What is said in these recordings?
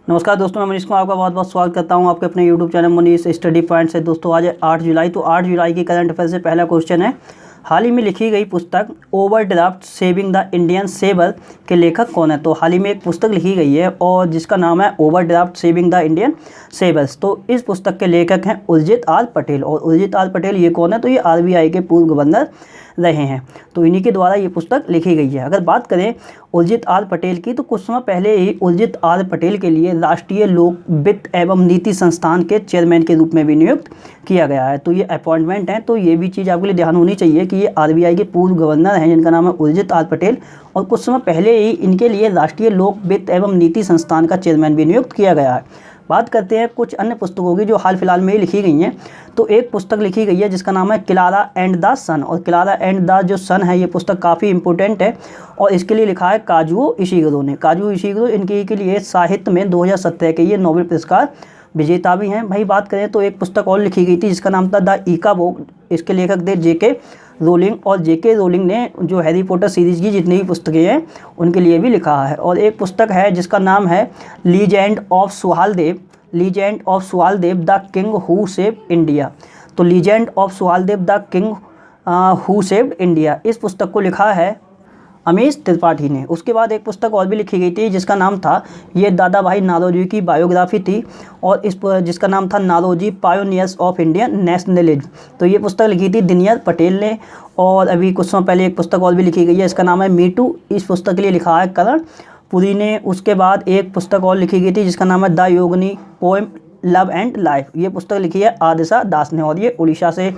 नमस्कार दोस्तों, मैं मनीष कुमार आपका बहुत बहुत स्वागत करता हूं आपके अपने YouTube channel Manish study point से। दोस्तों आज है 8 जुलाई। तो 8 जुलाई की करंट अफेयर से पहला क्वेश्चन है, हाल ही में लिखी गई पुस्तक overdraft saving the Indian saver के लेखक कौन है। तो हाल ही में एक पुस्तक लिखी गई है और जिसका नाम है ओवरड्राफ्ट सेविंग द इंडियन सेवर्स। तो इस पुस्तक के लेखक हैं उर्जित आर पटेल। और उर्जित आर पटेल ये कौन है, तो ये RBI के पूर्व गवर्नर रहे हैं। तो इन्हीं के द्वारा ये पुस्तक लिखी गई है। अगर बात करें उर्जित आर पटेल की, तो कुछ समय पहले ही उर्जित आर पटेल के लिए राष्ट्रीय लोक वित्त एवं नीति संस्थान के चेयरमैन के रूप में भी नियुक्त किया गया है। तो ये अपॉइंटमेंट है, तो ये भी चीज़ आपके लिए ध्यान होनी चाहिए कि ये RBI के पूर्व गवर्नर हैं जिनका नाम है उर्जित आर पटेल, और कुछ समय पहले ही इनके लिए राष्ट्रीय लोक वित्त एवं नीति संस्थान का चेयरमैन भी नियुक्त किया गया है। बात करते हैं कुछ अन्य पुस्तकों की जो हाल फिलहाल में ही लिखी गई हैं। तो एक पुस्तक लिखी गई है जिसका नाम है क्लारा एंड द सन। और क्लारा एंड द जो सन है, ये पुस्तक काफ़ी इंपॉर्टेंट है और इसके लिए लिखा है काजुओ इशिगुरो ने। काजुओ इशिगुरो इनके के लिए साहित्य में 2017 के ये नोबेल पुरस्कार विजेता भी हैं। भाई बात करें तो एक पुस्तक और लिखी गई थी जिसका नाम था द ईका बुक। इसके लेखक थे JK रोलिंग, और JK रोलिंग ने जो हैरी पॉटर सीरीज़ की जितनी भी पुस्तकें हैं उनके लिए भी लिखा है। और एक पुस्तक है जिसका नाम है legend of Suhaldev, legend of Suhaldev the king who saved India. तो legend of Suhaldev the king who saved India, इस पुस्तक को लिखा है अमीश त्रिपाठी ने। उसके बाद एक पुस्तक और भी लिखी गई थी जिसका नाम था, ये दादा भाई नारोजी की बायोग्राफी थी और जिसका नाम था Naoroji pioneers of Indian nationalism. तो ये पुस्तक लिखी थी दिनकर पटेल ने। और अभी कुछ समय पहले एक पुस्तक और भी लिखी गई है, इसका नाम है मी टू। इस पुस्तक के लिए लिखा है करण पुरी ने। उसके बाद एक पुस्तक और लिखी गई थी जिसका नाम है the Yogini poem love and life. ये पुस्तक लिखी है आदिशा दास ने और ये उड़ीसा से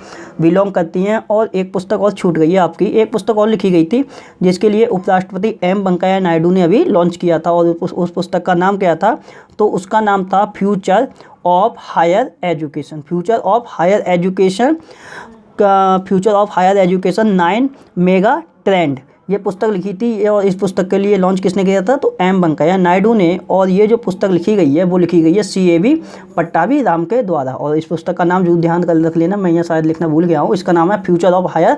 बिलोंग करती हैं। और एक पुस्तक और छूट गई है आपकी, एक पुस्तक और लिखी गई थी जिसके लिए उपराष्ट्रपति M वेंकैया नायडू ने अभी लॉन्च किया था। और उस पुस्तक का नाम क्या था, तो उसका नाम था future of higher education. Future of higher education का future of higher education 9 mega trend, ये पुस्तक लिखी थी। और इस पुस्तक के लिए लॉन्च किसने किया था, तो M वेंकैया नायडू ने। और ये जो पुस्तक लिखी गई है वो लिखी गई है CAV पट्टाभी राम के द्वारा। और इस पुस्तक का नाम जो ध्यान कर रख लेना, मैं यहाँ शायद लिखना भूल गया हूँ, इसका नाम है फ्यूचर ऑफ हायर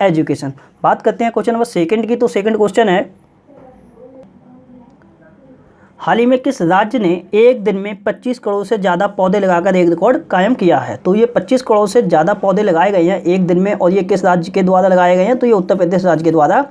एजुकेशन। बात करते हैं क्वेश्चन नंबर 2 की। तो सेकंड क्वेश्चन है, हाल ही में किस राज्य ने एक दिन में 25 करोड़ से ज़्यादा पौधे लगाकर एक रिकॉर्ड कायम किया है। तो ये 25 करोड़ से ज़्यादा पौधे लगाए गए हैं एक दिन में, और ये किस राज्य के द्वारा लगाए गए हैं, तो ये उत्तर प्रदेश राज्य के द्वारा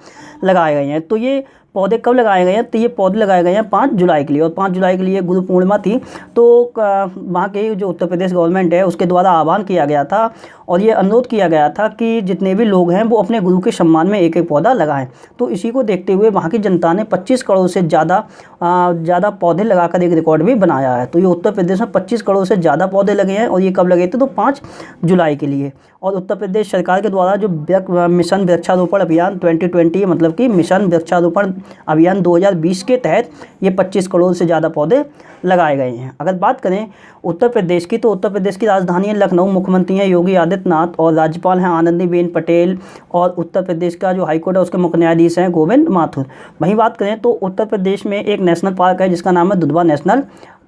लगाए गए हैं। तो ये पौधे कब लगाए गए हैं, तो ये पौधे लगाए गए हैं 5 जुलाई के लिए। और 5 जुलाई के लिए गुरु पूर्णिमा थी, तो वहाँ के जो उत्तर प्रदेश गवर्नमेंट है उसके द्वारा आह्वान किया गया था और ये अनुरोध किया गया था कि जितने भी लोग हैं वो अपने गुरु के सम्मान में एक एक पौधा लगाएं। तो इसी को देखते हुए वहाँ की जनता ने 25 करोड़ से ज़्यादा पौधे लगाकर एक रिकॉर्ड भी बनाया है। तो ये उत्तर प्रदेश में 25 करोड़ से ज़्यादा पौधे लगे हैं और ये कब लगे थे, तो 5 जुलाई के लिए। और उत्तर प्रदेश सरकार के द्वारा जो मिशन वृक्षारोपण अभियान 2020, मतलब कि मिशन वृक्षारोपण अभियान 2020 के तहत ये 25 करोड़ से ज़्यादा पौधे लगाए गए हैं। अगर बात करें उत्तर प्रदेश की, तो उत्तर प्रदेश की राजधानी है लखनऊ, मुख्यमंत्री हैं योगी आदित्यनाथ और राज्यपाल हैं आनंदीबेन पटेल। और उत्तर प्रदेश का जो हाईकोर्ट है उसके मुख्य न्यायाधीश हैं गोविंद माथुर। वहीं बात करें तो उत्तर प्रदेश में एक नेशनल पार्क है जिसका नाम है दुधवा नेशनल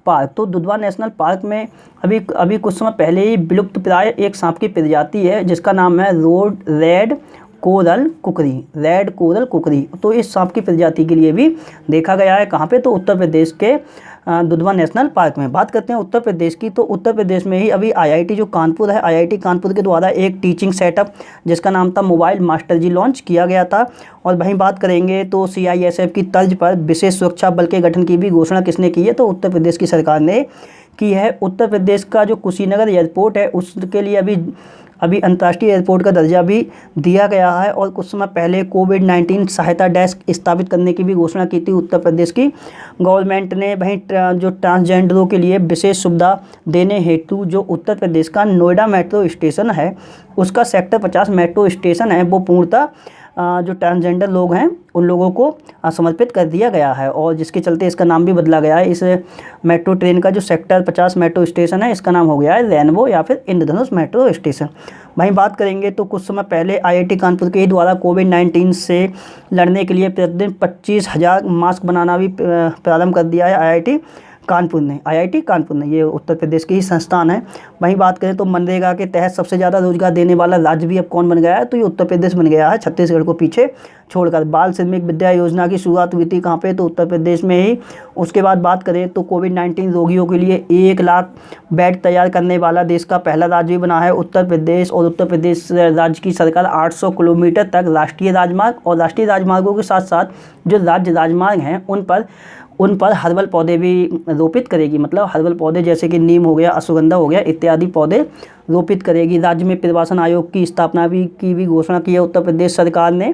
पार्क। तो दुधवा नेशनल पार्क में अभी कुछ समय पहले ही विलुप्त प्राय एक सांप की प्रजाति है जिसका नाम है रेड कोरल कुकरी। तो इस सांप की प्रजाति के लिए भी देखा गया है कहाँ पे, तो उत्तर प्रदेश के दुधवा नेशनल पार्क में। बात करते हैं उत्तर प्रदेश की, तो उत्तर प्रदेश में ही अभी IIT जो कानपुर है, IIT कानपुर के द्वारा एक टीचिंग सेटअप जिसका नाम था मोबाइल मास्टर जी लॉन्च किया गया था। और वहीं बात करेंगे तो CISF की तर्ज पर विशेष सुरक्षा बल के गठन की भी घोषणा किसने की है, तो उत्तर प्रदेश की सरकार ने की है। उत्तर प्रदेश का जो कुशीनगर एयरपोर्ट है उसके लिए अभी अंतर्राष्ट्रीय एयरपोर्ट का दर्जा भी दिया गया है। और कुछ समय पहले कोविड-19 सहायता डेस्क स्थापित करने की भी घोषणा की थी उत्तर प्रदेश की गवर्नमेंट ने। वहीं जो ट्रांसजेंडरों के लिए विशेष सुविधा देने हेतु जो उत्तर प्रदेश का नोएडा मेट्रो स्टेशन है उसका सेक्टर 50 मेट्रो स्टेशन है वो पूर्णतः जो ट्रांसजेंडर लोग हैं उन लोगों को समर्पित कर दिया गया है। और जिसके चलते इसका नाम भी बदला गया है। इस मेट्रो ट्रेन का जो सेक्टर 50 मेट्रो स्टेशन है इसका नाम हो गया है रेनबो या फिर इंद्रधनुष मेट्रो स्टेशन। वहीं बात करेंगे तो कुछ समय पहले IIT कानपुर के द्वारा कोविड-19 से लड़ने के लिए प्रतिदिन 25,000 मास्क बनाना भी प्रारंभ कर दिया है IIT कानपुर ने, आईआईटी कानपुर ने, ये उत्तर प्रदेश के ही संस्थान है। वहीं बात करें तो मनरेगा के तहत सबसे ज़्यादा रोजगार देने वाला राज्य भी अब कौन बन गया है, तो ये उत्तर प्रदेश बन गया है, छत्तीसगढ़ को पीछे छोड़कर। बाल श्रमिक विद्या योजना की शुरुआत हुई थी कहाँ पे, तो उत्तर प्रदेश में ही। उसके बाद बात करें तो कोविड-19 रोगियों के लिए 1 लाख बेड तैयार करने वाला देश का पहला राज्य भी बना है उत्तर प्रदेश। और उत्तर प्रदेश राज्य की सरकार 800 किलोमीटर तक राष्ट्रीय राजमार्ग और राष्ट्रीय राजमार्गों के साथ साथ जो राज्य राजमार्ग हैं उन पर हर्बल पौधे भी रोपित करेगी। मतलब हर्बल पौधे जैसे कि नीम हो गया, अश्वगंधा हो गया, इत्यादि पौधे रोपित करेगी। राज्य में प्रवासन आयोग की स्थापना की भी घोषणा की है उत्तर प्रदेश सरकार ने।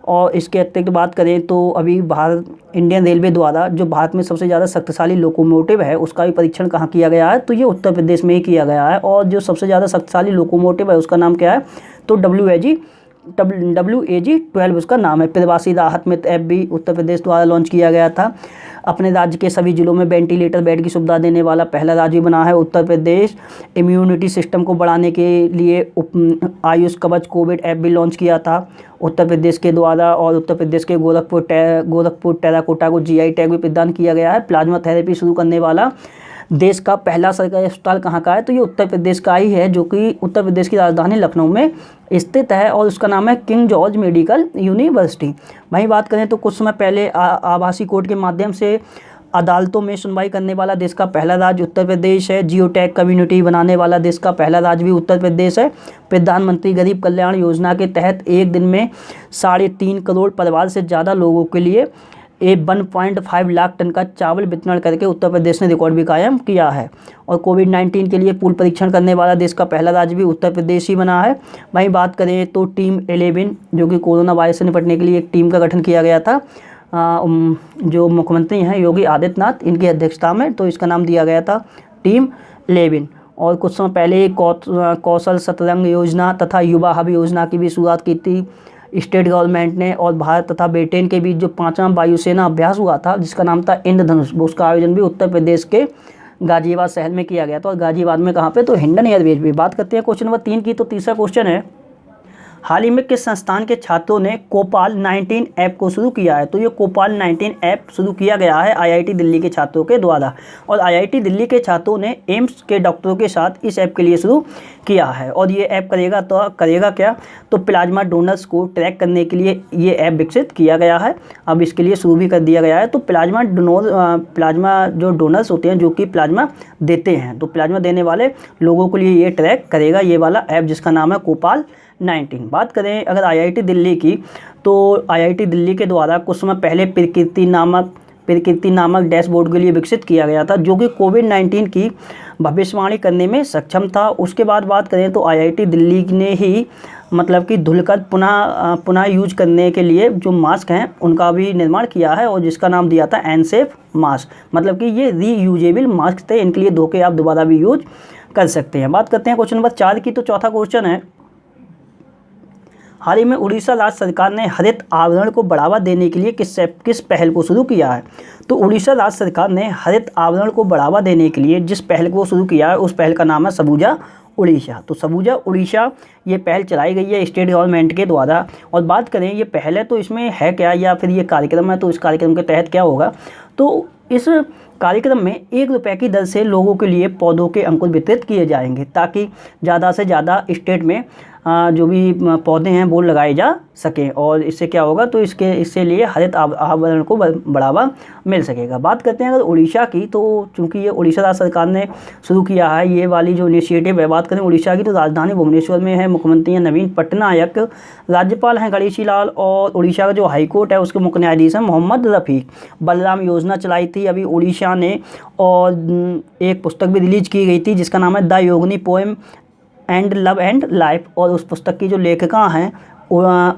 और इसके अतिरिक्त बात करें तो अभी भारत इंडियन रेलवे द्वारा जो भारत में सबसे ज़्यादा शक्तिशाली लोकोमोटिव है उसका भी परीक्षण कहाँ किया गया है, तो ये उत्तर प्रदेश में ही किया गया है। और जो सबसे ज़्यादा शक्तिशाली लोकोमोटिव है उसका नाम क्या है, तो WAG-12 उसका नाम है। प्रवासी राहत मित्र ऐप भी उत्तर प्रदेश द्वारा लॉन्च किया गया था। अपने राज्य के सभी जिलों में वेंटिलेटर बेड की सुविधा देने वाला पहला राज्य बना है उत्तर प्रदेश। इम्यूनिटी सिस्टम को बढ़ाने के लिए आयुष कवच कोविड ऐप भी लॉन्च किया था उत्तर प्रदेश के द्वारा। और उत्तर प्रदेश के गोरखपुर टेराकोटा को GI टैग भी प्रदान किया गया है। प्लाज्मा थेरेपी शुरू करने वाला देश का पहला सरकारी अस्पताल कहाँ का है, तो ये उत्तर प्रदेश का ही है, जो कि उत्तर प्रदेश की राजधानी लखनऊ में स्थित है और उसका नाम है किंग जॉर्ज मेडिकल यूनिवर्सिटी। वहीं बात करें तो कुछ समय पहले आभासी कोर्ट के माध्यम से अदालतों में सुनवाई करने वाला देश का पहला राज्य उत्तर प्रदेश है। जियो टैग कम्युनिटी बनाने वाला देश का पहला राज्य भी उत्तर प्रदेश है। प्रधानमंत्री गरीब कल्याण योजना के तहत एक दिन में 3.5 करोड़ परिवार से ज़्यादा लोगों के लिए 1.5 लाख टन का चावल वितरण करके उत्तर प्रदेश ने रिकॉर्ड भी कायम किया है। और कोविड-19 के लिए पूल परीक्षण करने वाला देश का पहला राज्य भी उत्तर प्रदेश ही बना है। वहीं बात करें तो टीम 11 जो कि कोरोना वायरस से निपटने के लिए एक टीम का गठन किया गया था, जो मुख्यमंत्री हैं योगी आदित्यनाथ इनकी अध्यक्षता में, तो इसका नाम दिया गया था टीम 11। और कुछ समय पहले कौशल शतरंग योजना तथा युवा हब योजना की भी शुरुआत की थी स्टेट गवर्नमेंट ने। और भारत तथा ब्रिटेन के बीच जो 5वां वायुसेना अभ्यास हुआ था जिसका नाम था इंद्रधनुष, उसका आयोजन भी उत्तर प्रदेश के गाजियाबाद शहर में किया गया था। और गाजियाबाद में कहाँ पे, तो हिंडन एयरबेस भी। बात करते हैं क्वेश्चन नंबर 3 की, तो तीसरा क्वेश्चन है हाल ही में किस संस्थान के छात्रों ने कोपाल-19 ऐप को शुरू किया है, तो ये कोपाल-19 ऐप शुरू किया गया है IIT दिल्ली के छात्रों के द्वारा। और IIT दिल्ली के छात्रों ने एम्स के डॉक्टरों के साथ इस ऐप के लिए शुरू किया है। और ये ऐप करेगा क्या, तो प्लाज्मा डोनर्स को ट्रैक करने के लिए ये ऐप विकसित किया गया है। अब इसके लिए शुरू भी कर दिया गया है। तो प्लाज्मा जो डोनर्स होते हैं जो कि प्लाज्मा देते हैं, तो प्लाज्मा देने वाले लोगों के लिए ये ट्रैक करेगा ये वाला ऐप जिसका नाम है कोपाल-19। बात करें अगर IIT दिल्ली की, तो IIT दिल्ली के द्वारा कुछ समय पहले प्रकृति नामक डैशबोर्ड के लिए विकसित किया गया था जो कि कोविड-19 की भविष्यवाणी करने में सक्षम था। उसके बाद बात करें तो IIT दिल्ली ने ही मतलब कि धुलकर पुनः यूज करने के लिए जो मास्क हैं उनका भी निर्माण किया है और जिसका नाम दिया था एनसेफ मास्क। मतलब कि ये रीयूजेबल मास्क थे, इनके लिए धो के आप दोबारा भी यूज कर सकते हैं। बात करते हैं क्वेश्चन नंबर 4 की, तो चौथा क्वेश्चन है हाल ही में उड़ीसा राज्य सरकार ने हरित आवरण को बढ़ावा देने के लिए किस पहल को शुरू किया है, तो उड़ीसा राज्य सरकार ने हरित आवरण को बढ़ावा देने के लिए जिस पहल को शुरू किया है उस पहल का नाम है सबुजा उड़ीसा। तो सबुजा उड़ीसा ये पहल चलाई गई है स्टेट गवर्नमेंट के द्वारा। और बात करें ये पहल है तो इसमें है क्या, या फिर ये कार्यक्रम है, तो इस कार्यक्रम के तहत क्या होगा, तो इस कार्यक्रम में 1 रुपये की दर से लोगों के लिए पौधों के अंकुर वितरित किए जाएंगे ताकि ज़्यादा से ज़्यादा स्टेट में जो भी पौधे हैं वो लगाए जा सकें। और इससे क्या होगा, तो इससे लिए हरित आवरण को बढ़ावा मिल सकेगा। बात करते हैं अगर उड़ीसा की, तो चूँकि ये उड़ीसा राज्य सरकार ने शुरू किया है ये वाली जो इनिशिएटिव है। बात करें उड़ीसा की, तो राजधानी भुवनेश्वर में है, मुख्यमंत्री हैं नवीन पटनायक, राज्यपाल हैं गणेशी लाल और उड़ीसा का जो हाईकोर्ट है उसके मुख्य न्यायाधीश हैं मोहम्मद रफ़ीक। बलराम योजना चलाई थी अभी उड़ीसा ने, और एक पुस्तक भी रिलीज की गई थी जिसका नाम है the Yogini poem and love and life. और उस पुस्तक की जो लेखिका हैं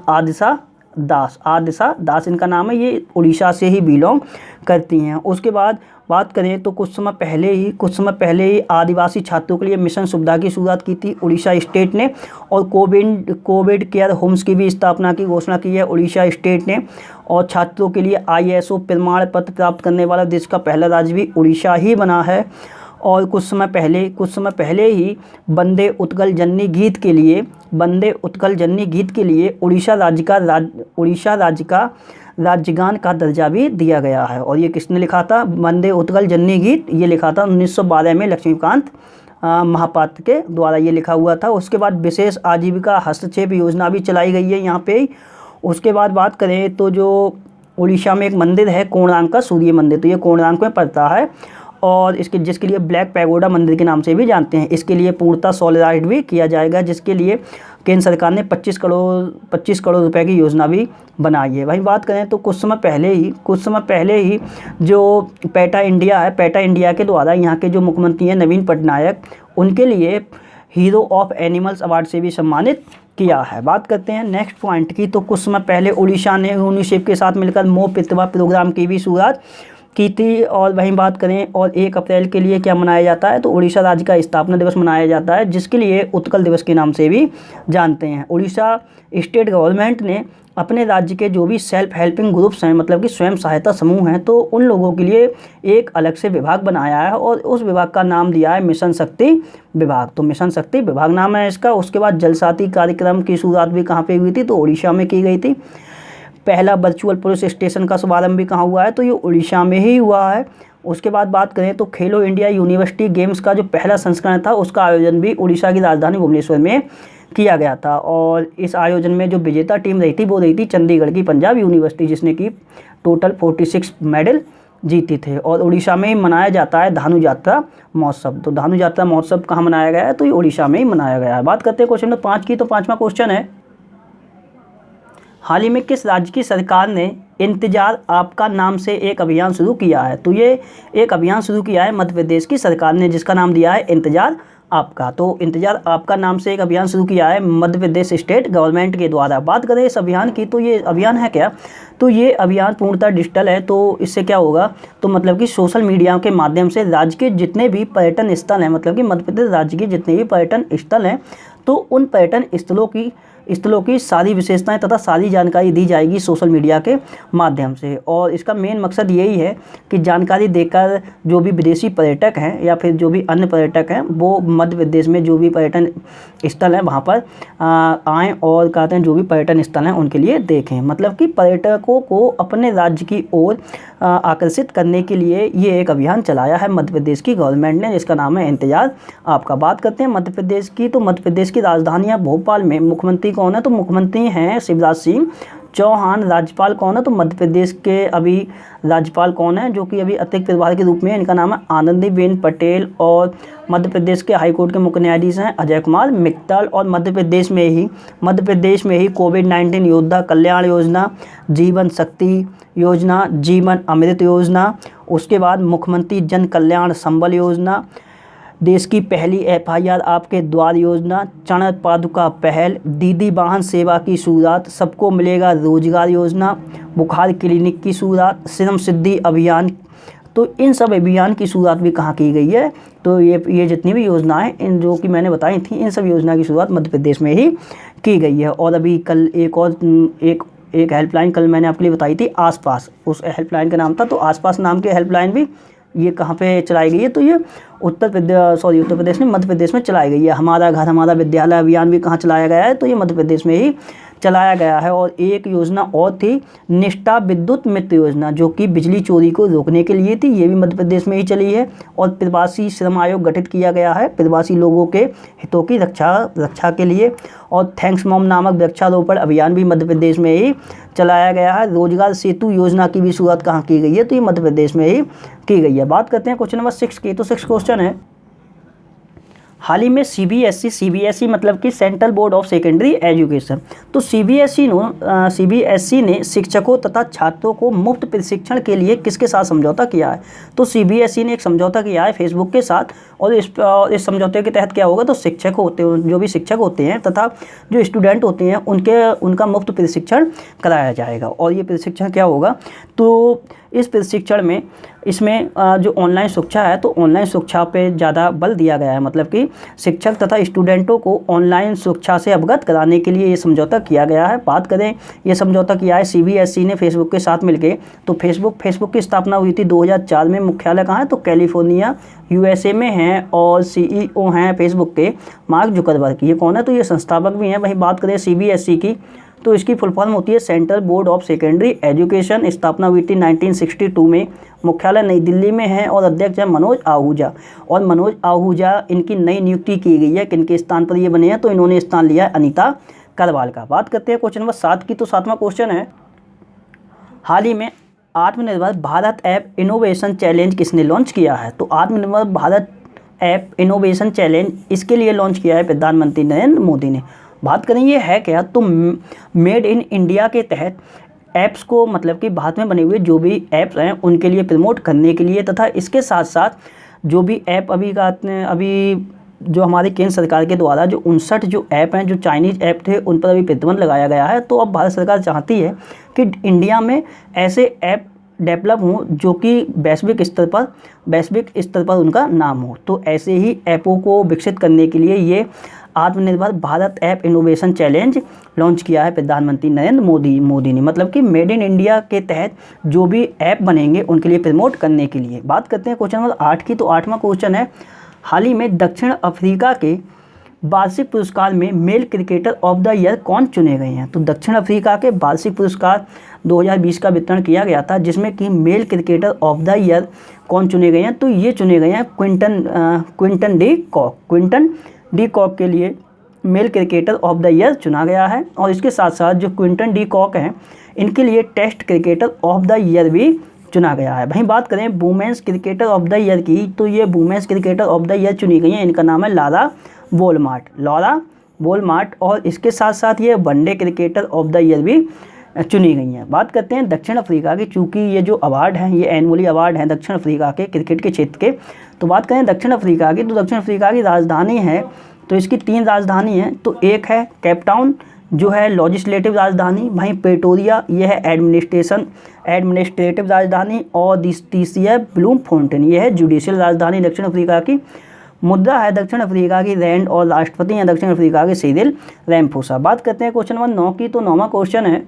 आदिशा दास इनका नाम है, ये उड़ीसा से ही बिलोंग करती हैं। उसके बाद बात करें तो कुछ समय पहले ही आदिवासी छात्रों के लिए मिशन सुविधा की शुरुआत की थी उड़ीसा स्टेट ने। और कोविड केयर होम्स की भी स्थापना की घोषणा की है उड़ीसा स्टेट ने। और छात्रों के लिए ISO प्रमाण पत्र प्राप्त करने वाला देश का पहला राज्य भी उड़ीसा ही बना है। और कुछ समय पहले ही वंदे उत्कल जननी गीत के लिए उड़ीसा राज्य का राज्यगान का दर्जा भी दिया गया है। और ये किसने लिखा था? वंदे उत्कल जननी गीत ये लिखा था 1912 में लक्ष्मीकांत महापात्र के द्वारा ये लिखा हुआ था। उसके बाद विशेष आजीविका हस्तक्षेप योजना भी चलाई गई है यहाँ पे। उसके बाद बात करें तो जो उड़ीसा में एक मंदिर है कोणार्क का सूर्य मंदिर, तो ये कोणार्क में पड़ता है और जिसके लिए ब्लैक पैगोडा मंदिर के नाम से भी जानते हैं। इसके लिए पूर्णतः सोलराइज भी किया जाएगा, जिसके लिए केंद्र सरकार ने 25 करोड़ रुपए की योजना भी बनाई है। वहीं बात करें तो कुछ समय पहले ही जो पैटा इंडिया के द्वारा यहाँ के जो मुख्यमंत्री हैं नवीन पटनायक, उनके लिए हीरो ऑफ एनिमल्स अवार्ड से भी सम्मानित किया है। बात करते हैं नेक्स्ट पॉइंट की। तो कुछ समय पहले उड़ीसा ने यूनिसेफ के साथ मिलकर मोह प्रतिभा प्रोग्राम की भी शुरुआत की थी। और वहीं बात करें और 1 अप्रैल के लिए क्या मनाया जाता है? तो उड़ीसा राज्य का स्थापना दिवस मनाया जाता है, जिसके लिए उत्कल दिवस के नाम से भी जानते हैं। उड़ीसा स्टेट गवर्नमेंट ने अपने राज्य के जो भी सेल्फ हेल्पिंग ग्रुप्स हैं, मतलब कि स्वयं सहायता समूह हैं, तो उन लोगों के लिए एक अलग से विभाग बनाया है और उस विभाग का नाम दिया है मिशन शक्ति विभाग। तो मिशन शक्ति विभाग नाम है इसका। उसके बाद जल साथी कार्यक्रम की शुरुआत भी कहाँ पे हुई थी? तो उड़ीसा में की गई थी। पहला वर्चुअल पुलिस स्टेशन का शुभारंभ भी कहाँ हुआ है? तो ये उड़ीसा में ही हुआ है। उसके बाद बात करें तो खेलो इंडिया यूनिवर्सिटी गेम्स का जो पहला संस्करण था, उसका आयोजन भी उड़ीसा की राजधानी भुवनेश्वर में किया गया था। और इस आयोजन में जो विजेता टीम रही थी वो रही थी चंडीगढ़ की पंजाब यूनिवर्सिटी, जिसने की टोटल 46 मेडल जीते थे। और उड़ीसा में ही मनाया जाता है धानु यात्रा महोत्सव। तो धानु यात्रा महोत्सव कहाँ मनाया गया है? तो ये उड़ीसा में ही मनाया गया है। बात करते हैं क्वेश्चन नंबर 5 की। तो 5वां क्वेश्चन है, हाल ही में किस राज्य की सरकार ने इंतजार आपका नाम से एक अभियान शुरू किया है? तो ये एक अभियान शुरू किया है मध्य प्रदेश की सरकार ने, जिसका नाम दिया है इंतजार आपका। तो इंतजार आपका नाम से एक अभियान शुरू किया है मध्य प्रदेश स्टेट गवर्नमेंट के द्वारा। बात करें इस अभियान की, तो ये अभियान है क्या? तो ये अभियान पूर्णतः डिजिटल है। तो इससे क्या होगा? तो मतलब कि सोशल मीडिया के माध्यम से राज्य के जितने भी पर्यटन स्थल हैं, मतलब कि मध्य प्रदेश राज्य के जितने भी पर्यटन स्थल हैं, तो उन पर्यटन स्थलों की सारी विशेषताएं तथा सारी जानकारी दी जाएगी सोशल मीडिया के माध्यम से। और इसका मेन मकसद यही है कि जानकारी देकर जो भी विदेशी पर्यटक हैं या फिर जो भी अन्य पर्यटक हैं, वो मध्य प्रदेश में जो भी पर्यटन स्थल हैं वहाँ पर आएँ और कहते हैं जो भी पर्यटन स्थल हैं उनके लिए देखें। मतलब कि पर्यटकों को अपने राज्य की ओर आकर्षित करने के लिए ये एक अभियान चलाया है मध्य प्रदेश की गवर्नमेंट ने, जिसका नाम है इंतजार आपका। बात करते हैं मध्य प्रदेश की। तो मध्य प्रदेश की राजधानी भोपाल में मुख्यमंत्री कौन है? तो मुख्यमंत्री हैं शिवराज सिंह चौहान। राज्यपाल कौन है? तो मध्य प्रदेश के अभी राज्यपाल कौन है, जो कि अभी अतिरिक्त प्रभार के रूप में, इनका नाम है आनंदीबेन पटेल। और मध्य प्रदेश के हाईकोर्ट के मुख्य न्यायाधीश हैं अजय कुमार मित्तल। और मध्य प्रदेश में ही कोविड-19 योद्धा कल्याण योजना, जीवन शक्ति योजना, जीवन अमृत योजना, उसके बाद मुख्यमंत्री जन कल्याण संबल योजना, देश की पहली FIR आपके द्वार योजना, चरण पादुका पहल, दीदी वाहन सेवा की शुरुआत, सबको मिलेगा रोजगार योजना, बुखार क्लिनिक की शुरुआत, श्रम सिद्धि अभियान। तो इन सब अभियान की शुरुआत भी कहाँ की गई है? तो ये जितनी भी योजनाएं इन जो कि मैंने बताई थी, इन सब योजना की शुरुआत मध्य प्रदेश में ही की गई है। और अभी कल एक हेल्पलाइन कल मैंने आपके लिए बताई थी आसपास, उस हेल्पलाइन का नाम था। तो आसपास नाम की हेल्पलाइन भी ये कहाँ पे चलाई गई है? तो ये उत्तर प्रदेश में मध्य प्रदेश में चलाई गई है। हमारा घर हमारा विद्यालय अभियान भी कहाँ चलाया गया है? तो ये मध्य प्रदेश में ही चलाया गया है। और एक योजना और थी निष्ठा विद्युत मित्र योजना, जो कि बिजली चोरी को रोकने के लिए थी, ये भी मध्य प्रदेश में ही चली है। और प्रवासी श्रम आयोग गठित किया गया है प्रवासी लोगों के हितों की रक्षा के लिए। और थैंक्स मॉम नामक वृक्षारोपण अभियान भी मध्य प्रदेश में ही चलाया गया है। रोजगार सेतु योजना की भी शुरुआत कहाँ की गई है? तो ये मध्य प्रदेश में ही की गई है। बात करते हैं क्वेश्चन नंबर 6 की। तो 6 क्वेश्चन है, हाल ही में CBSE मतलब कि central board of secondary education, तो CBSE ने शिक्षकों तथा छात्रों को मुफ्त प्रशिक्षण के लिए किसके साथ समझौता किया है? तो CBSE ने एक समझौता किया है फेसबुक के साथ। और इस समझौते के तहत क्या होगा? तो शिक्षक होते हैं, जो भी शिक्षक होते हैं तथा जो स्टूडेंट होते हैं उनका मुफ्त प्रशिक्षण कराया जाएगा। और ये प्रशिक्षण क्या होगा? तो इस प्रशिक्षण में इसमें जो ऑनलाइन शिक्षा है, तो ऑनलाइन शिक्षा पे ज़्यादा बल दिया गया है। मतलब कि शिक्षक तथा स्टूडेंटों को ऑनलाइन सुरक्षा से अवगत कराने के लिए ये समझौता किया गया है। बात करें ये समझौता किया है CBSE ने फेसबुक के साथ मिलकर। तो फेसबुक की स्थापना हुई थी 2004 में। मुख्यालय कहाँ है? तो कैलिफोर्निया USA में है और CEO हैं फेसबुक के मार्क जुकरबर्ग। ये कौन है? तो ये संस्थापक भी हैं। वहीं बात करें CBSE की तो इसकी फुल फॉर्म होती है central board of secondary education. स्थापना हुई थी 1962 में। मुख्यालय नई दिल्ली में है और अध्यक्ष है मनोज आहूजा। और मनोज आहूजा इनकी नई नियुक्ति की गई है। किनके स्थान पर ये बने हैं? तो इन्होंने स्थान लिया है अनीता करवाल का। बात करते हैं क्वेश्चन नंबर 7 की। तो 7वां क्वेश्चन है, हाल ही में आत्मनिर्भर भारत ऐप इनोवेशन चैलेंज किसने लॉन्च किया है? तो आत्मनिर्भर भारत ऐप इनोवेशन चैलेंज इसके लिए लॉन्च किया है प्रधानमंत्री नरेंद्र मोदी ने। बात करें ये है क्या? तो मेड इन इंडिया के तहत ऐप्स को मतलब कि भारत में बने हुए जो भी ऐप्स हैं उनके लिए प्रमोट करने के लिए, तथा इसके साथ साथ जो भी ऐप अभी जो हमारी केंद्र सरकार के द्वारा जो 59 जो ऐप हैं जो चाइनीज़ ऐप थे उन पर अभी प्रतिबंध लगाया गया है। तो अब भारत सरकार चाहती है कि इंडिया में ऐसे ऐप डेवलप हों जो कि वैश्विक स्तर पर उनका नाम हो। तो ऐसे ही ऐपों को विकसित करने के लिए ये आत्मनिर्भर Bharat app innovation challenge launch किया है प्रधानमंत्री नरेंद्र मोदी ने। मतलब कि मेड इन इंडिया के तहत जो भी ऐप बनेंगे उनके लिए प्रमोट करने के लिए। बात करते हैं क्वेश्चन नंबर 8 की। तो 8वां क्वेश्चन है, हाल ही में दक्षिण अफ्रीका के वार्षिक पुरस्कार में male cricketer of the year कौन चुने गए हैं? तो दक्षिण अफ्रीका के वार्षिक पुरस्कार 2020 का वितरण किया गया था, जिसमें कि male cricketer of the year कौन चुने गए हैं? तो ये चुने गए हैं क्विंटन डी कॉक के लिए male cricketer of the year चुना गया है। और इसके साथ साथ जो क्विंटन डी कॉक हैं इनके लिए test cricketer of the year भी चुना गया है। वहीं बात करें women's cricketer of the year की, तो ये women's cricketer of the year चुनी गई हैं। इनका नाम है लॉरा वोलमार्ट और इसके साथ साथ ये one day cricketer of the year भी चुनी गई हैं। बात करते हैं दक्षिण अफ्रीका की, चूँकि ये जो अवार्ड हैं ये एनुअली अवार्ड हैं दक्षिण अफ्रीका के क्रिकेट के क्षेत्र के। तो बात करें दक्षिण अफ्रीका की, तो दक्षिण अफ्रीका की राजधानी है, तो इसकी 3 राजधानी हैं। तो एक है केप टाउन जो है लॉजिस्लेटिव राजधानी, वहीं प्रेटोरिया ये है एडमिनिस्ट्रेटिव राजधानी, और तीसरी है ब्लूमफोंटेन ये है जुडिशियल राजधानी दक्षिण अफ्रीका की। मुद्रा है दक्षिण अफ्रीका की रैंड और राष्ट्रपति हैं दक्षिण अफ्रीका के सिरिल रैमफोसा। बात करते हैं क्वेश्चन नंबर 9 की। तो 9वां क्वेश्चन है,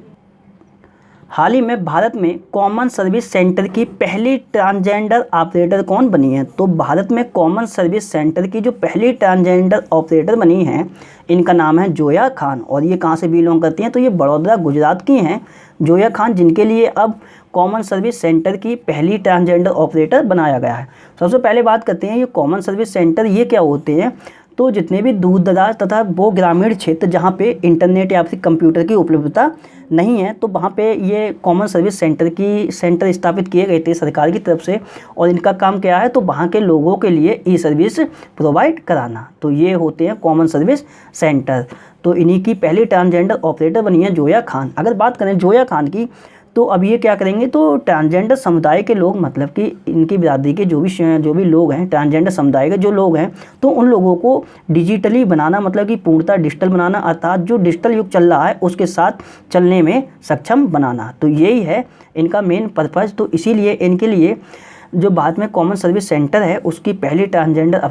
हाल ही में भारत में कॉमन सर्विस सेंटर की पहली ट्रांसजेंडर ऑपरेटर कौन बनी है? तो भारत में कॉमन सर्विस सेंटर की जो पहली ट्रांसजेंडर ऑपरेटर बनी हैं इनका नाम है जोया खान। और ये कहाँ से बिलोंग करती हैं? तो ये बड़ौदा गुजरात की हैं जोया खान, जिनके लिए अब कॉमन सर्विस सेंटर की पहली ट्रांसजेंडर ऑपरेटर बनाया गया है। सबसे पहले बात करते हैं ये कॉमन सर्विस सेंटर ये क्या होते हैं। तो जितने भी दूर दराज तथा वो ग्रामीण क्षेत्र जहाँ पे इंटरनेट या फिर कंप्यूटर की उपलब्धता नहीं है, तो वहाँ पे ये कॉमन सर्विस सेंटर स्थापित किए गए थे सरकार की तरफ से। और इनका काम क्या है? तो वहाँ के लोगों के लिए ई सर्विस प्रोवाइड कराना। तो ये होते हैं कॉमन सर्विस सेंटर। तो इन्हीं की पहली ट्रांसजेंडर ऑपरेटर बनी है जोया खान। अगर बात करें जोया खान की, तो अब ये क्या करेंगे? तो ट्रांसजेंडर समुदाय के लोग मतलब कि इनकी बिरादरी के जो भी लोग हैं ट्रांसजेंडर समुदाय के जो लोग हैं, तो उन लोगों को डिजिटली बनाना, मतलब कि पूर्णतः डिजिटल बनाना, अर्थात जो डिजिटल युग चल रहा है उसके साथ चलने में सक्षम बनाना। तो यही है इनका मेन पर्पज़। तो इसीलिए इनके लिए जो बाद में कॉमन सर्विस सेंटर है उसकी पहली ट्रांसजेंडर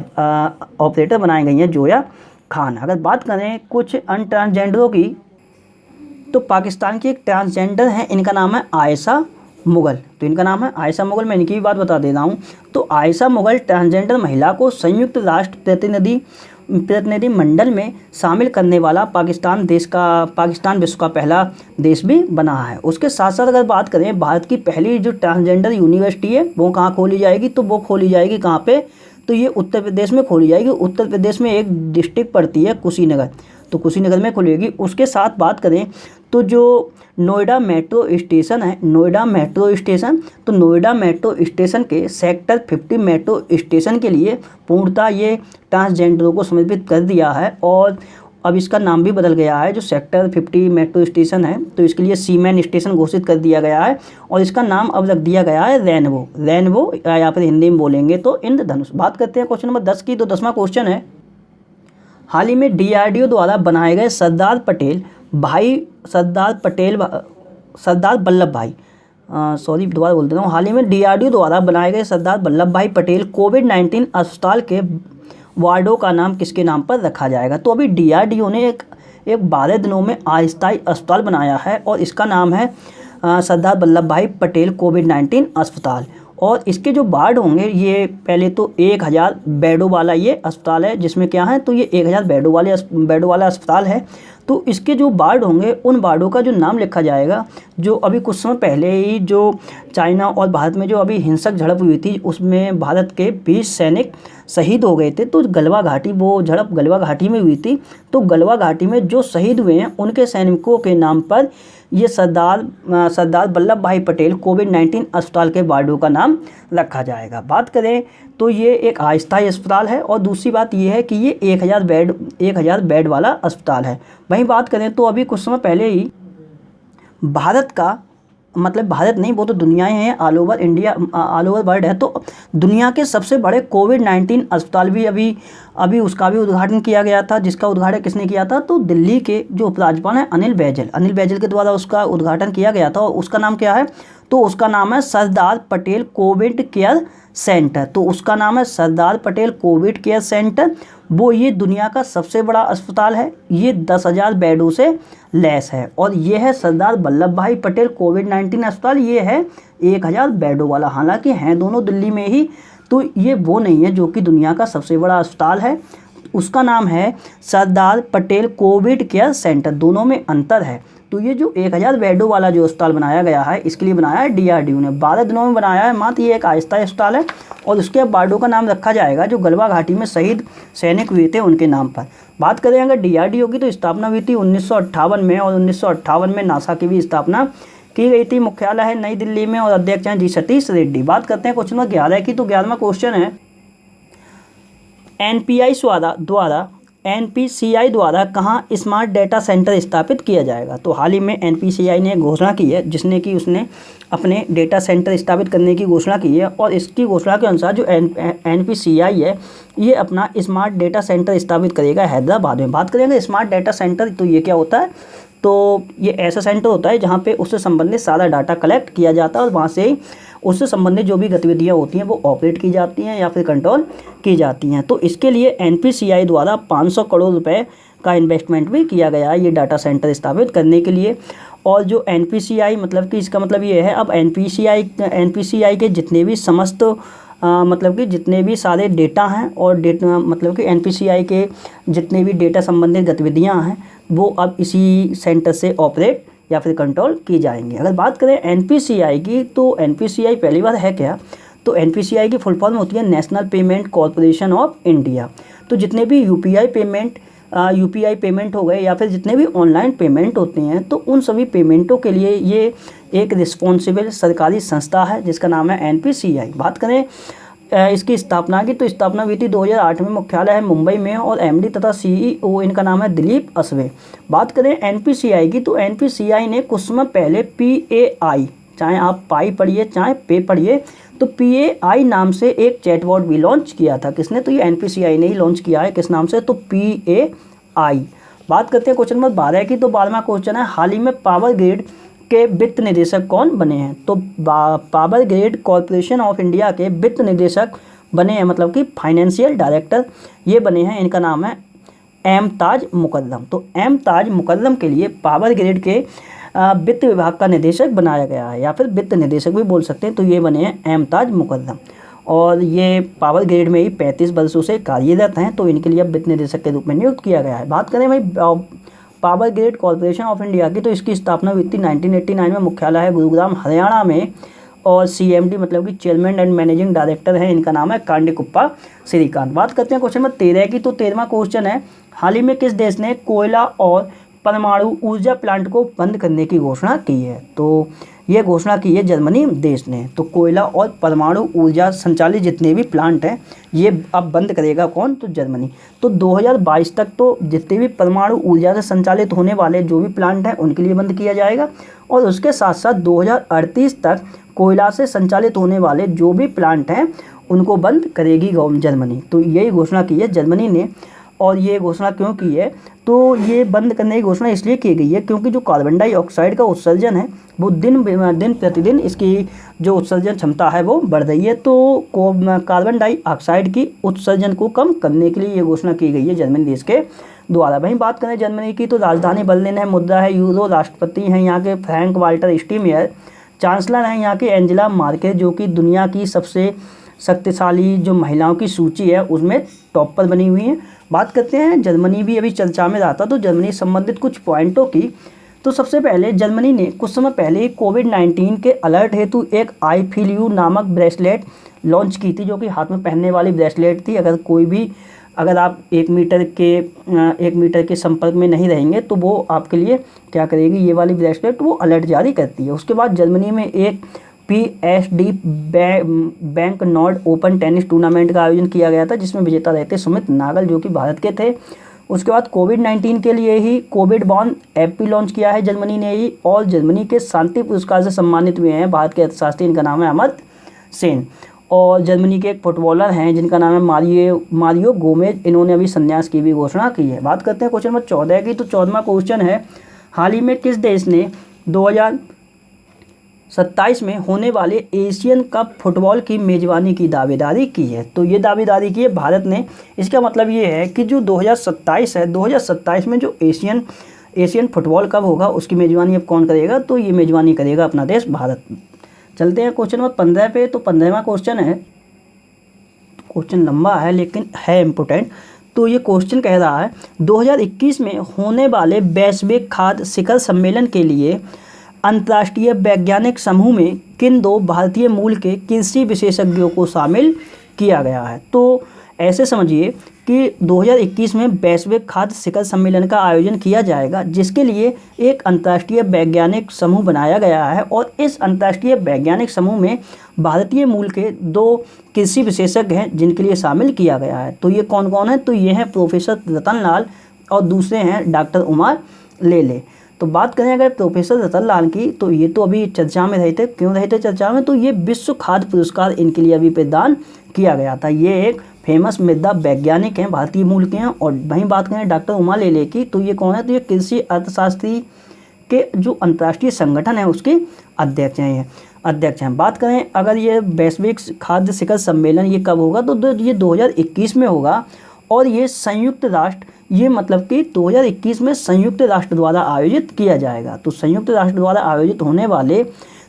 ऑपरेटर बनाई गई हैं जोया खान। अगर बात करें कुछ अनट्रांसजेंडरों की, तो पाकिस्तान की एक ट्रांसजेंडर हैं, इनका नाम है आयशा मुगल। तो इनका नाम है आयशा मुगल, मैं इनकी भी बात बता दे रहा हूँ। तो आयशा मुगल ट्रांसजेंडर महिला को संयुक्त राष्ट्र प्रतिनिधि मंडल में शामिल करने वाला पाकिस्तान विश्व का पहला देश भी बना है। उसके साथ साथ अगर बात करें भारत की पहली जो ट्रांसजेंडर यूनिवर्सिटी है वो कहाँ खोली जाएगी? तो वो खोली जाएगी कहाँ पे? तो ये उत्तर प्रदेश में खोली जाएगी। उत्तर प्रदेश में एक डिस्ट्रिक्ट पड़ती है कुशीनगर, तो कुशीनगर में खुलेगी। उसके साथ बात करें तो जो नोएडा मेट्रो स्टेशन है, तो नोएडा मेट्रो स्टेशन के सेक्टर 50 मेट्रो स्टेशन के लिए पूर्णतः ये ट्रांसजेंडरों को समर्पित कर दिया है। और अब इसका नाम भी बदल गया है। जो सेक्टर 50 मेट्रो स्टेशन है तो इसके लिए सीमेन स्टेशन घोषित कर दिया गया है और इसका नाम अब रख दिया गया है रेनबो या फिर हिंदी में बोलेंगे तो इंद्रधनुष। बात करते हैं क्वेश्चन नंबर 10 की। तो 10वां क्वेश्चन है, हाल ही में DRDO द्वारा बनाए गए सरदार वल्लभ भाई दोबारा बोल देता हूँ। हाल ही में DRDO द्वारा बनाए गए सरदार वल्लभ भाई पटेल कोविड-19 अस्पताल के वार्डों का नाम किसके नाम पर रखा जाएगा। तो अभी DRDO ने एक 12 दिनों में अस्थायी अस्पताल बनाया है और इसका नाम है सरदार वल्लभ भाई पटेल कोविड-19 अस्पताल। और इसके जो वार्ड होंगे, ये पहले तो 1000 बेडों वाला ये अस्पताल है, जिसमें क्या है, तो ये 1000 बेडों वाला अस्पताल है। तो इसके जो वार्ड होंगे, उन वार्डों का जो नाम लिखा जाएगा, जो अभी कुछ समय पहले ही जो चाइना और भारत में जो अभी हिंसक झड़प हुई थी, उसमें भारत के 20 सैनिक शहीद हो गए थे। तो गलवा घाटी, वो झड़प गलवा घाटी में हुई थी। तो गलवा घाटी में जो शहीद हुए हैं, उनके सैनिकों के नाम पर ये सरदार वल्लभ भाई पटेल कोविड-19 अस्पताल के वार्डों का नाम रखा जाएगा। बात करें तो ये एक अस्थायी अस्पताल है और दूसरी बात ये है कि ये 1000 बेड वाला अस्पताल है। वहीं बात करें तो अभी कुछ समय पहले ही भारत का, मतलब भारत नहीं, वो तो दुनिया ही है, all over India, all over world है, तो दुनिया के सबसे बड़े कोविड-19 अस्पताल भी अभी उसका भी उद्घाटन किया गया था। जिसका उद्घाटन किसने किया था, तो दिल्ली के जो उपराज्यपाल हैं अनिल बैजल के द्वारा उसका उद्घाटन किया गया था। और उसका नाम क्या है, तो उसका नाम है Sardar Patel Covid care centre. तो उसका नाम है Sardar Patel Covid care centre. वो ये दुनिया का सबसे बड़ा अस्पताल है, ये 10,000 बेडों से लैस है। और ये है सरदार वल्लभ भाई पटेल कोविड-19 अस्पताल, ये है 1000 बेडों वाला। हालांकि हैं दोनों दिल्ली में ही, तो ये वो नहीं है जो कि दुनिया का सबसे बड़ा अस्पताल है। उसका नाम है Sardar Patel Covid care centre, दोनों में अंतर है। तो ये जो 1000 बेडों वाला जो अस्पताल बनाया गया है, इसके लिए बनाया है DRDO ने, 12 दिनों में बनाया है मात्र। ये एक अस्थायी अस्पताल है और उसके वार्डों का नाम रखा जाएगा जो गलवा घाटी में शहीद सैनिक हुए थे उनके नाम पर। बात करें अगर DRDO की, तो स्थापना हुई थी 1958 में और 1958 में नासा की भी स्थापना की गई थी। मुख्यालय है नई दिल्ली में और अध्यक्ष हैं जी सतीश रेड्डी। बात करते हैं क्वेश्चन नंबर 11 की। तो 11वां क्वेश्चन है, NPCI द्वारा कहाँ स्मार्ट डेटा सेंटर स्थापित किया जाएगा। तो हाल ही में NPCI ने घोषणा की है, जिसने कि उसने अपने डेटा सेंटर स्थापित करने की घोषणा की है। और इसकी घोषणा के अनुसार जो NPCI है, ये अपना स्मार्ट डेटा सेंटर स्थापित करेगा हैदराबाद में। बात करेंगे स्मार्ट डेटा सेंटर, तो ये क्या होता है, तो ये ऐसा सेंटर होता है जहाँ पे उससे संबंधित सारा डाटा कलेक्ट किया जाता है और वहाँ से उससे संबंधित जो भी गतिविधियाँ होती हैं वो ऑपरेट की जाती हैं या फिर कंट्रोल की जाती हैं। तो इसके लिए NPCI द्वारा 500 करोड़ रुपए का इन्वेस्टमेंट भी किया गया है ये डाटा सेंटर स्थापित करने के लिए। और जो NPCI, मतलब कि इसका मतलब ये है, अब NPCI के जितने भी समस्त मतलब कि जितने भी सारे डेटा हैं और डेटा, मतलब कि NPCI के जितने भी डेटा संबंधित गतिविधियां हैं वो अब इसी सेंटर से ऑपरेट या फिर कंट्रोल की जाएंगी। अगर बात करें NPCI की, तो NPCI पहली बार है क्या, तो NPCI की फुल फॉर्म होती है national payment corporation of India. तो जितने भी UPI पेमेंट हो गए या फिर जितने भी ऑनलाइन पेमेंट होते हैं, तो उन सभी पेमेंटों के लिए ये एक रिस्पॉन्सिबल सरकारी संस्था है जिसका नाम है NPCI। बात करें इसकी स्थापना की, तो स्थापना हुई थी 2008 में। मुख्यालय है मुंबई में और MD तथा CEO इनका नाम है दिलीप असवे। बात करें NPCI की, तो NPCI ने कुछ समय पहले PAI, चाहे आप पाई पढ़िए चाहे पे पढ़िए, तो PAI नाम से एक चैटबॉट भी लॉन्च किया था। किसने, तो ये NPCI ने ही लॉन्च किया है। किस नाम से, तो PAI। बात करते हैं क्वेश्चन नंबर 12 की। तो 12वां क्वेश्चन है, हाल ही में पावर ग्रिड के वित्त निदेशक कौन बने हैं। तो power grid corporation of India के वित्त निदेशक बने हैं, मतलब कि फाइनेंशियल डायरेक्टर ये बने हैं। इनका नाम है M ताज मुकर्रम। तो M ताज मुकर्रम के लिए पावर ग्रिड के वित्त विभाग का निदेशक बनाया गया है, या फिर वित्त निदेशक भी बोल सकते हैं। तो ये बने हैं M ताज मुकर्रम और ये पावर ग्रिड में ही 35 वर्षों से कार्यरत हैं। तो इनके लिए अब वित्त निदेशक के रूप में नियुक्त किया गया है। बात करें भाई power grid corporation of India की, तो इसकी स्थापना हुई थी 1989 में। मुख्यालय है गुरुग्राम हरियाणा में और CMD मतलब कि चेयरमैन एंड मैनेजिंग डायरेक्टर है, इनका नाम है कांडीकुप्पा श्रीकांत। बात करते हैं क्वेश्चन नंबर 13 की। तो 13वां क्वेश्चन है, हाल ही में किस देश ने कोयला और परमाणु ऊर्जा प्लांट को बंद करने की घोषणा की है। तो ये घोषणा की है जर्मनी देश ने। तो कोयला और परमाणु ऊर्जा संचालित जितने भी प्लांट हैं ये अब बंद करेगा कौन, तो जर्मनी। तो 2022 तक तो जितने भी परमाणु ऊर्जा से संचालित होने वाले जो भी प्लांट हैं उनके लिए बंद किया जाएगा और उसके साथ साथ 2038 तक कोयला से संचालित होने वाले जो भी प्लांट हैं उनको बंद करेगी जर्मनी। तो यही घोषणा की है जर्मनी ने। और ये घोषणा क्यों की है, तो ये बंद करने की घोषणा इसलिए की गई है क्योंकि जो कार्बन डाइऑक्साइड का उत्सर्जन है वो दिन प्रतिदिन इसकी जो उत्सर्जन क्षमता है वो बढ़ रही है। तो कार्बन डाइऑक्साइड की उत्सर्जन को कम करने के लिए ये घोषणा की गई है जर्मनी देश के द्वारा। वहीं बात करें जर्मनी की तो राजधानी बर्लिन है, मुद्रा है यूरो, राष्ट्रपति हैं यहाँ के फ्रैंक वाल्टर स्टीनमेयर, चांसलर हैं यहाँ के एंजेला मार्केल जो कि दुनिया की सबसे शक्तिशाली जो महिलाओं की सूची है उसमें टॉप पर बनी हुई हैं। बात करते हैं जर्मनी भी अभी चर्चा में रहा था, तो जर्मनी से संबंधित कुछ पॉइंटों की। तो सबसे पहले जर्मनी ने कुछ समय पहले ही कोविड-19 के अलर्ट हेतु एक आई फील यू नामक ब्रेसलेट लॉन्च की थी, जो कि हाथ में पहनने वाली ब्रेसलेट थी। अगर आप 1 मीटर के संपर्क में नहीं रहेंगे तो वो आपके लिए क्या करेगी, ये वाली ब्रेसलेट वो अलर्ट जारी करती है। उसके बाद जर्मनी में एक PSG bank Nord open tennis tournament का आयोजन किया गया था, जिसमें विजेता रहे थे सुमित नागल जो कि भारत के थे। उसके बाद कोविड-19 के लिए ही कोविड बॉर्न ऐप भी लॉन्च किया है जर्मनी ने ही, और जर्मनी के शांति पुरस्कार से सम्मानित हुए हैं भारत के अर्थशास्त्री, इनका नाम है अमर्त्य सेन। और जर्मनी के एक फुटबॉलर हैं जिनका नाम है मारियो गोमेज, इन्होंने अभी संन्यास की भी घोषणा की है। बात करते हैं क्वेश्चन नंबर 14 की। तो 14वां क्वेश्चन है, हाल ही में किस देश ने 2027 में होने वाले एशियन कप फुटबॉल की मेज़बानी की दावेदारी की है? तो ये दावेदारी की है भारत ने। इसका मतलब ये है कि जो 2027 है, 2027 में जो एशियन फुटबॉल कप होगा उसकी मेज़बानी अब कौन करेगा, तो ये मेज़बानी करेगा अपना देश भारत। चलते हैं क्वेश्चन नंबर 15 पे। तो 15वां क्वेश्चन है, क्वेश्चन लंबा है लेकिन है इम्पोर्टेंट। तो ये क्वेश्चन कह रहा है 2021 में होने वाले वैश्विक खाद्य शिखर सम्मेलन के लिए अंतर्राष्ट्रीय वैज्ञानिक समूह में किन 2 भारतीय मूल के कृषि विशेषज्ञों को शामिल किया गया है? तो ऐसे समझिए कि 2021 में वैश्विक खाद्य शिखर सम्मेलन का आयोजन किया जाएगा, जिसके लिए एक अंतर्राष्ट्रीय वैज्ञानिक समूह बनाया गया है, और इस अंतर्राष्ट्रीय वैज्ञानिक समूह में भारतीय मूल के 2 कृषि विशेषज्ञ हैं जिनके लिए शामिल किया गया है। तो ये कौन कौन है, तो ये हैं प्रोफेसर रतन लाल और दूसरे हैं डॉक्टर उमा लेले। तो बात करें अगर प्रोफेसर रतन लाल की, तो ये तो अभी चर्चा में रहे थे। क्यों रहे थे चर्चा में, तो ये विश्व खाद्य पुरस्कार इनके लिए अभी प्रदान किया गया था। ये एक फेमस मृदा वैज्ञानिक हैं, भारतीय मूल के हैं। और वहीं बात करें डॉक्टर उमा लेले की, तो ये कौन है, तो ये कृषि अर्थशास्त्री के जो अंतर्राष्ट्रीय संगठन है उसके अध्यक्ष हैं। बात करें अगर ये वैश्विक खाद्य शिखर सम्मेलन ये कब होगा, तो ये 2021 में होगा, और ये संयुक्त राष्ट्र, ये मतलब कि 2021 में संयुक्त राष्ट्र द्वारा आयोजित किया जाएगा। तो संयुक्त राष्ट्र द्वारा आयोजित होने वाले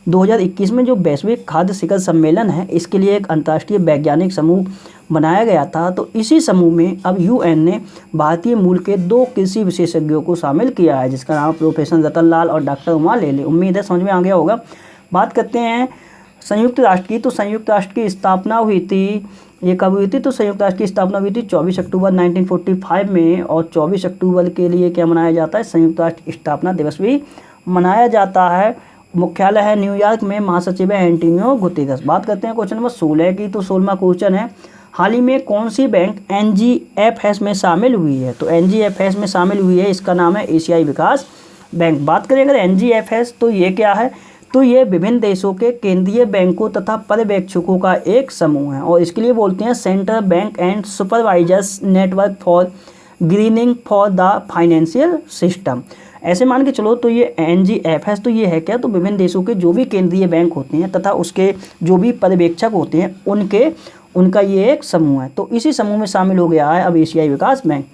2021 में जो वैश्विक खाद्य शिखर सम्मेलन है, इसके लिए एक अंतर्राष्ट्रीय वैज्ञानिक समूह बनाया गया था। तो इसी समूह में अब यूएन ने भारतीय मूल के 2 कृषि विशेषज्ञों को शामिल किया है, जिसका नाम प्रोफेसर रतन लाल और डॉक्टर उमा लेले। उम्मीद है समझ में आ गया होगा। बात करते हैं संयुक्त राष्ट्र की। तो संयुक्त राष्ट्र की स्थापना हुई थी, ये कब हुई थी, तो संयुक्त राष्ट्र की स्थापना हुई थी 24 अक्टूबर 1945 में, और 24 अक्टूबर के लिए क्या मनाया जाता है, संयुक्त राष्ट्र स्थापना दिवस भी मनाया जाता है। मुख्यालय है न्यूयॉर्क में, महासचिव है एंटोनियो गुतेरस। बात करते हैं क्वेश्चन नंबर 16 की। तो 16वां क्वेश्चन है, हाल ही में कौन सी बैंक NGFS में शामिल हुई है? तो NGFS में शामिल हुई है, इसका नाम है एशियाई विकास बैंक। बात करें अगर NGFS, तो ये क्या है, तो ये विभिन्न देशों के केंद्रीय बैंकों तथा पर्यवेक्षकों का एक समूह है, और इसके लिए बोलते हैं central bank and supervisors network for grinning for the financial system. ऐसे मान के चलो, तो ये NGFS तो ये है क्या, तो विभिन्न देशों के जो भी केंद्रीय बैंक होते हैं तथा उसके जो भी पर्यवेक्षक होते हैं उनका ये एक समूह है। तो इसी समूह में शामिल हो गया है अब एशियाई विकास बैंक।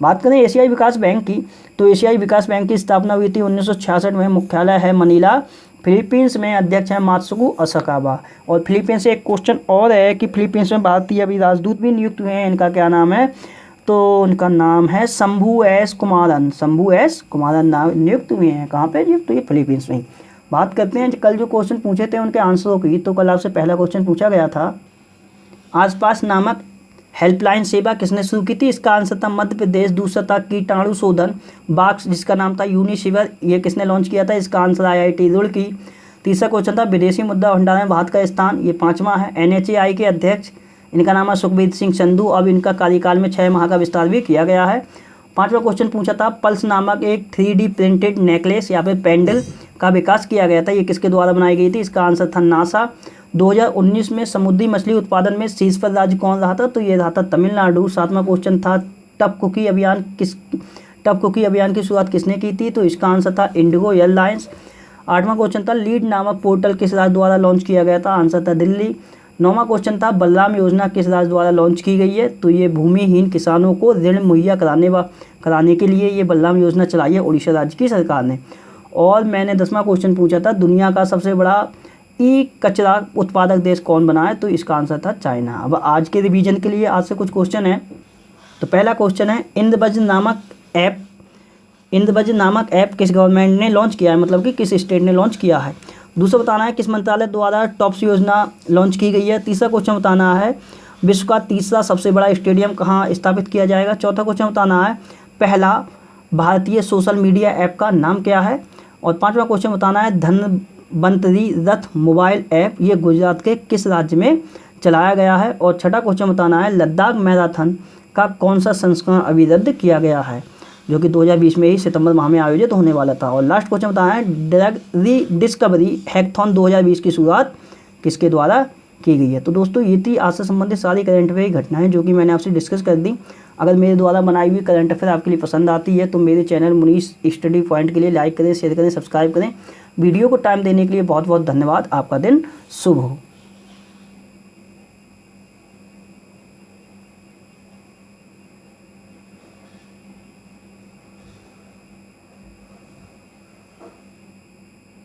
बात करें एशियाई विकास बैंक की, तो एशियाई विकास बैंक की स्थापना हुई थी 1966 में। मुख्यालय है मनीला, फिलीपींस में। अध्यक्ष है मात्सुको असाकावा। और फिलीपींस से एक क्वेश्चन और है कि फिलीपींस में भारतीय अभी राजदूत भी नियुक्त हुए हैं, इनका क्या नाम है, तो उनका नाम है शंभू एस कुमारन नाम नियुक्त हुए हैं। कहाँ पे जी, तो ये फिलीपींस में। बात करते हैं कल जो क्वेश्चन पूछे थे उनके आंसरों की। तो कल आपसे पहला क्वेश्चन पूछा गया था, आसपास नामक हेल्पलाइन सेवा किसने शुरू की थी? इसका आंसर था मध्य प्रदेश। दूसरा था कीटाणु शोधन बॉक्स, जिसका नाम था यूनिसिवर, ये किसने लॉन्च किया था? इसका आंसर IIT रुड़की। तीसरा क्वेश्चन था विदेशी मुद्रा भंडार में भारत का स्थान, ये 5वां है। NHAI के अध्यक्ष, इनका नाम है सुखबीर सिंह संधू। अब इनका कार्यकाल में 6 माह का विस्तार भी किया गया है। 5वां क्वेश्चन पूछा था पल्स नामक एक 3D प्रिंटेड नेकलेस या फिर पेंडल का विकास किया गया था, ये किसके द्वारा बनाई गई थी? इसका आंसर था नासा। 2019 में समुद्री मछली उत्पादन में शीर्ष पर राज्य कौन रहा था? तो ये रहा था तमिलनाडु। 7वां क्वेश्चन था टब कुकी अभियान की शुरुआत किसने की थी? तो इसका आंसर था इंडिगो एयरलाइंस। 8वां क्वेश्चन था लीड नामक पोर्टल किस राज्य द्वारा लॉन्च किया गया था? आंसर था दिल्ली। 9वां क्वेश्चन था बलराम योजना किस राज्य द्वारा लॉन्च की गई है? तो ये भूमिहीन किसानों को ऋण मुहैया कराने के लिए ये बलराम योजना चलाई है उड़ीसा राज्य की सरकार ने। और मैंने 10वां क्वेश्चन पूछा था दुनिया का सबसे बड़ा ई कचरा उत्पादक देश कौन बना है? तो इसका आंसर था चाइना। अब आज के रिवीजन के लिए आज से कुछ क्वेश्चन है। तो पहला क्वेश्चन है इंद्रवज्र नामक ऐप किस गवर्नमेंट ने लॉन्च किया है, मतलब कि किस स्टेट ने लॉन्च किया है? दूसरा बताना है किस मंत्रालय द्वारा टॉप्स योजना लॉन्च की गई है? तीसरा क्वेश्चन बताना है विश्व का तीसरा सबसे बड़ा स्टेडियम कहाँ स्थापित किया जाएगा? चौथा क्वेश्चन बताना है पहला भारतीय सोशल मीडिया ऐप का नाम क्या है? और 5वां क्वेश्चन बताना है धनवंतरी रथ मोबाइल ऐप ये गुजरात के किस राज्य में चलाया गया है? और छठा क्वेश्चन बताना है लद्दाख मैराथन का कौन सा संस्करण अभी रद्द किया गया है, जो कि 2020 में ही सितंबर माह में आयोजित होने वाला था? और लास्ट क्वेश्चन बताना है ड्रग डिस्कवरी हैकथॉन 2020 की शुरुआत किसके द्वारा की गई है? तो दोस्तों ये थी आज से संबंधित सारी करंट अफेयर घटनाएं जो कि मैंने आपसे डिस्कस कर दी। अगर मेरे द्वारा बनाई हुई करंट अफेयर आपके लिए पसंद आती है तो मेरे चैनल मुनीष स्टडी पॉइंट के लिए लाइक करें, शेयर करें, सब्सक्राइब करें। वीडियो को टाइम देने के लिए बहुत बहुत धन्यवाद। आपका दिन शुभ हो।